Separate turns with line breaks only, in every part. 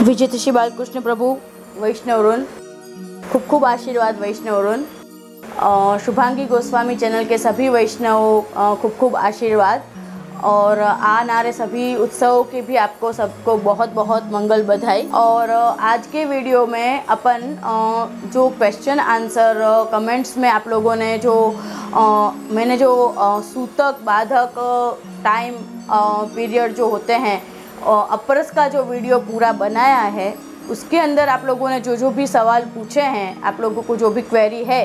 विजेते श्री बालकृष्ण प्रभु वैष्णवरून खूब खूब आशीर्वाद वैष्णवरून। शुभांगी गोस्वामी चैनल के सभी वैष्णव खूब खूब आशीर्वाद और आने सभी उत्सवों के भी आपको सबको बहुत बहुत मंगल बधाई। और आज के वीडियो में अपन जो क्वेश्चन आंसर कमेंट्स में आप लोगों ने जो मैंने जो सूतक बाधक टाइम पीरियड जो होते हैं अपरस का जो वीडियो पूरा बनाया है उसके अंदर आप लोगों ने जो भी सवाल पूछे हैं, आप लोगों को जो भी क्वेरी है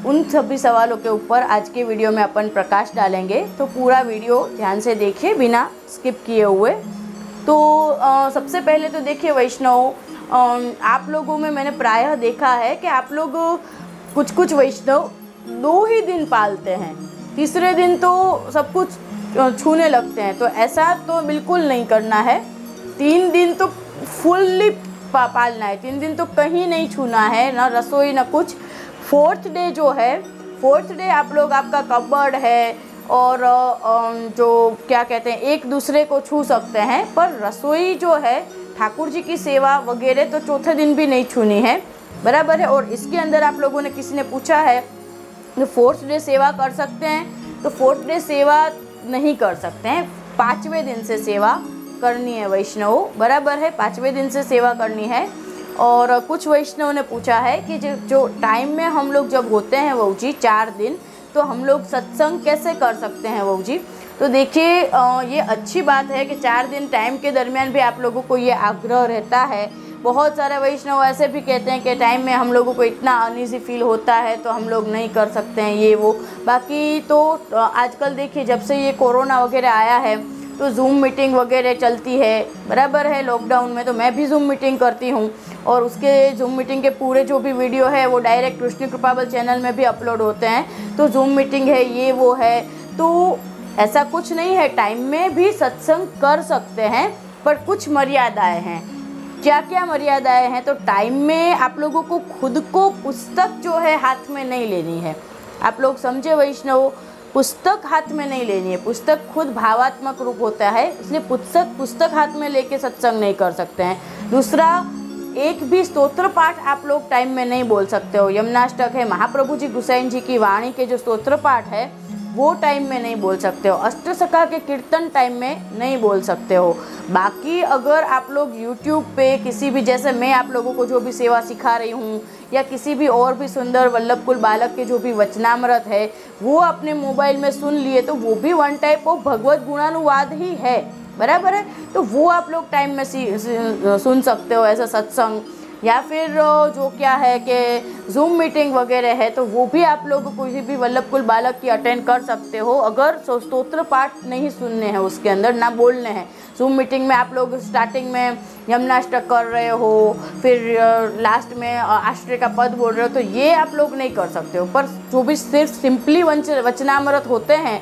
उन सभी सवालों के ऊपर आज के वीडियो में अपन प्रकाश डालेंगे। तो पूरा वीडियो ध्यान से देखिए बिना स्किप किए हुए। तो सबसे पहले तो देखिए वैष्णव, आप लोगों में मैंने प्रायः देखा है कि आप लोग कुछ वैष्णव 2 ही दिन पालते हैं, तीसरे दिन तो सब कुछ छूने लगते हैं। तो ऐसा तो बिल्कुल नहीं करना है। 3 दिन तो फुल्ली पालना है, 3 दिन तो कहीं नहीं छूना है, ना रसोई ना कुछ। 4th डे जो है, 4th डे आप लोग आपका कबर्ड है और जो क्या कहते हैं एक दूसरे को छू सकते हैं, पर रसोई जो है ठाकुर जी की सेवा वगैरह तो चौथे दिन भी नहीं छूनी है, बराबर है। और इसके अंदर आप लोगों ने किसी ने पूछा है तो 4th डे सेवा कर सकते हैं, तो 4th डे सेवा नहीं कर सकते हैं, 5वें दिन से सेवा करनी है वैष्णव, बराबर है, 5वें दिन से सेवा करनी है। और कुछ वैष्णव ने पूछा है कि जो टाइम में हम लोग जब होते हैं वह जी 4 दिन, तो हम लोग सत्संग कैसे कर सकते हैं वह जी। तो देखिए ये अच्छी बात है कि 4 दिन टाइम के दरमियान भी आप लोगों को ये आग्रह रहता है। बहुत सारे वैष्णव ऐसे भी कहते हैं कि टाइम में हम लोगों को इतना अनईजी फील होता है तो हम लोग नहीं कर सकते हैं ये वो। बाकी तो आजकल देखिए जब से ये कोरोना वगैरह आया है तो जूम मीटिंग वगैरह चलती है, बराबर है। लॉकडाउन में तो मैं भी जूम मीटिंग करती हूँ और उसके जूम मीटिंग के पूरे जो भी वीडियो है वो डायरेक्ट कृष्ण कृपाबल चैनल में भी अपलोड होते हैं। तो जूम मीटिंग है, ये वो है, तो ऐसा कुछ नहीं है, टाइम में भी सत्संग कर सकते हैं, पर कुछ मर्यादाएं हैं। क्या क्या मर्यादाएं हैं? तो टाइम में आप लोगों को खुद को पुस्तक जो है हाथ में नहीं लेनी है। आप लोग समझे वैष्णव, पुस्तक हाथ में नहीं लेनी है। पुस्तक खुद भावात्मक रूप होता है, इसलिए पुस्तक हाथ में लेके सत्संग नहीं कर सकते हैं। दूसरा, एक भी स्तोत्र पाठ आप लोग टाइम में नहीं बोल सकते हो। यमुनाष्टक है, महाप्रभु जी गुसाइन जी की वाणी के जो स्तोत्र पाठ है वो टाइम में नहीं बोल सकते हो। अष्टसखा के कीर्तन टाइम में नहीं बोल सकते हो। बाकी अगर आप लोग YouTube पे किसी भी, जैसे मैं आप लोगों को जो भी सेवा सिखा रही हूँ या किसी भी और भी सुंदर वल्लभ कुल बालक के जो भी वचनामृत है वो अपने मोबाइल में सुन लिए, तो वो भी वन टाइप ऑफ भगवत गुणानुवाद ही है, बराबर है। तो वो आप लोग टाइम में सुन सकते हो ऐसा सत्संग। या फिर जो क्या है कि जूम मीटिंग वगैरह है तो वो भी आप लोग कोई भी वल्लभ कुल बालक की अटेंड कर सकते हो, अगर स्तोत्र पाठ नहीं सुनने हैं, उसके अंदर ना बोलने हैं। जूम मीटिंग में आप लोग स्टार्टिंग में यमुनाष्टक कर रहे हो, फिर लास्ट में आश्रय का पद बोल रहे हो, तो ये आप लोग नहीं कर सकते हो। पर जो भी सिर्फ सिंपली वचनामृत होते हैं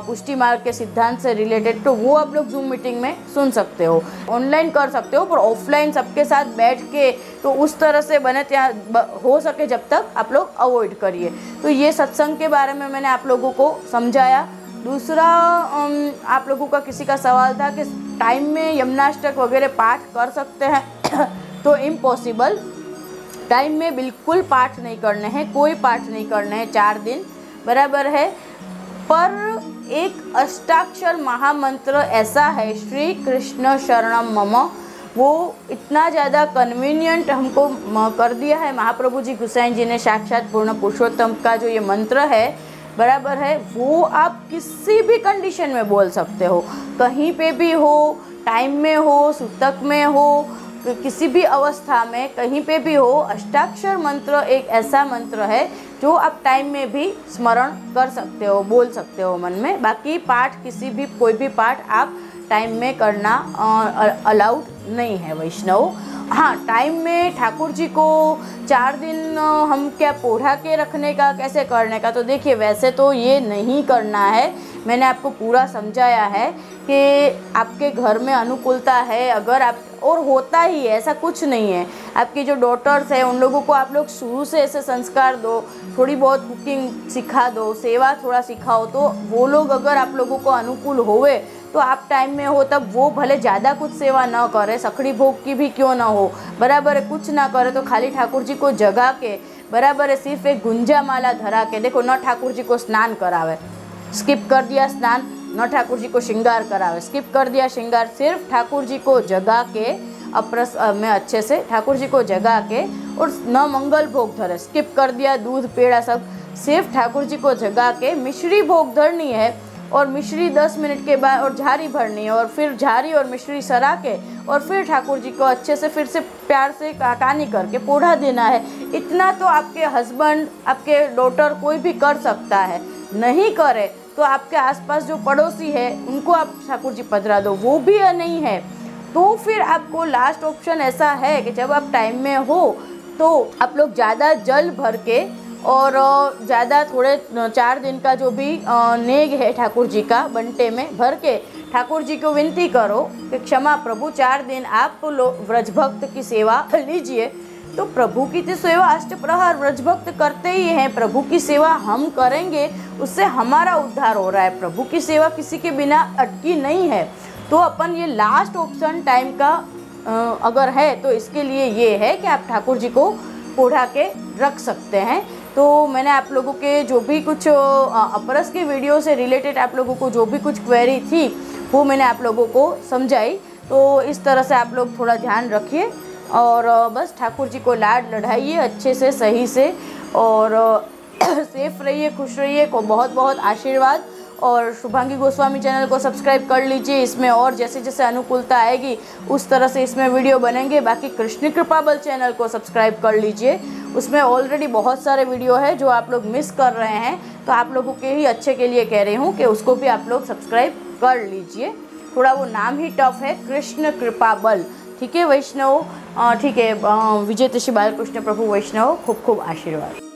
पुष्टि मार्ग के सिद्धांत से रिलेटेड, तो वो आप लोग जूम मीटिंग में सुन सकते हो, ऑनलाइन कर सकते हो, पर ऑफलाइन सबके साथ बैठ के तो उस तरह से बने ત્યાં हो सके जब तक आप लोग अवॉइड करिए। तो ये सत्संग के बारे में मैंने आप लोगों को समझाया। दूसरा, आप लोगों का किसी का सवाल था कि टाइम में यमुनाष्टक वगैरह पाठ कर सकते हैं तो इम्पॉसिबल, टाइम में बिल्कुल पाठ नहीं करने हैं, कोई पाठ नहीं करने हैं 4 दिन, बराबर है। पर एक अष्टाक्षर महामंत्र ऐसा है, श्री कृष्ण शरणम मम, वो इतना ज़्यादा कन्वीनियंट हमको कर दिया है महाप्रभु जी गुसाइन जी ने, साक्षात पूर्ण पुरुषोत्तम का जो ये मंत्र है, बराबर है, वो आप किसी भी कंडीशन में बोल सकते हो, कहीं पे भी हो, टाइम में हो, सूतक में हो, किसी भी अवस्था में कहीं पे भी हो। अष्टाक्षर मंत्र एक ऐसा मंत्र है जो आप टाइम में भी स्मरण कर सकते हो, बोल सकते हो मन में। बाकी पाठ किसी भी कोई भी पाठ आप टाइम में करना अलाउड नहीं है वैष्णव। हाँ, टाइम में ठाकुर जी को 4 दिन हम क्या पोढ़ा के रखने का, कैसे करने का, तो देखिए वैसे तो ये नहीं करना है। मैंने आपको पूरा समझाया है कि आपके घर में अनुकूलता है, अगर आप, और होता ही है, ऐसा कुछ नहीं है। आपकी जो डॉटर्स है उन लोगों को आप लोग शुरू से ऐसे संस्कार दो, थोड़ी बहुत कुकिंग सिखा दो, सेवा थोड़ा सिखाओ, तो वो लोग अगर आप लोगों को अनुकूल होवे तो आप टाइम में हो तब वो भले ज़्यादा कुछ सेवा न करे, सखड़ी भोग की भी क्यों ना हो, बराबर है, कुछ ना करे तो खाली ठाकुर जी को जगा के, बराबर है, सिर्फ एक गुंजा माला धरा के, देखो न ठाकुर जी को स्नान करावे, स्किप कर दिया स्नान, न ठाकुर जी को श्रृंगार करावे, स्किप कर दिया श्रृंगार, सिर्फ ठाकुर जी को जगा के अपरस में अच्छे से ठाकुर जी को जगा के और न मंगल भोग धरे, स्किप कर दिया दूध पेड़ा सब, सिर्फ ठाकुर जी को जगा के मिश्री भोग धरनी है और मिश्री 10 मिनट के बाद और झारी भरनी है और फिर झारी और मिश्री सरा के और फिर ठाकुर जी को अच्छे से फिर से प्यार से कानी करके पोढ़ा देना है। इतना तो आपके हस्बैंड, आपके डॉटर कोई भी कर सकता है, नहीं करे तो आपके आसपास जो पड़ोसी है उनको आप ठाकुर जी पधरा दो, वो भी नहीं है तो फिर आपको लास्ट ऑप्शन ऐसा है कि जब आप टाइम में हो तो आप लोग ज़्यादा जल भर के और ज़्यादा थोड़े 4 दिन का जो भी नेग है ठाकुर जी का बंटे में भर के ठाकुर जी को विनती करो कि क्षमा प्रभु 4 दिन आप लोग व्रजभक्त की सेवा लीजिए। तो प्रभु की तो सेवा अष्टप्रहर व्रजभक्त करते ही हैं, प्रभु की सेवा हम करेंगे उससे हमारा उद्धार हो रहा है, प्रभु की सेवा किसी के बिना अटकी नहीं है। तो अपन ये लास्ट ऑप्शन टाइम का अगर है तो इसके लिए ये है कि आप ठाकुर जी को पोढ़ा के रख सकते हैं। तो मैंने आप लोगों के जो भी कुछ अपरस के वीडियो से रिलेटेड आप लोगों को जो भी कुछ क्वेरी थी वो मैंने आप लोगों को समझाई। तो इस तरह से आप लोग थोड़ा ध्यान रखिए और बस ठाकुर जी को लाड लड़ाइए अच्छे से, सही से, और सेफ रहिए, खुश रहिए, को बहुत बहुत आशीर्वाद। और शुभांगी गोस्वामी चैनल को सब्सक्राइब कर लीजिए, इसमें और जैसे जैसे अनुकूलता आएगी उस तरह से इसमें वीडियो बनेंगे। बाकी कृष्ण कृपाबल चैनल को सब्सक्राइब कर लीजिए, उसमें ऑलरेडी बहुत सारे वीडियो है जो आप लोग मिस कर रहे हैं, तो आप लोगों के ही अच्छे के लिए कह रही हूँ कि उसको भी आप लोग सब्सक्राइब कर लीजिए। थोड़ा वो नाम ही टफ है, कृष्ण कृपाबल, ठीक है वैष्णव, ठीक है, विजय तशी बालकृष्ण प्रभु वैष्णव, खूब खूब आशीर्वाद।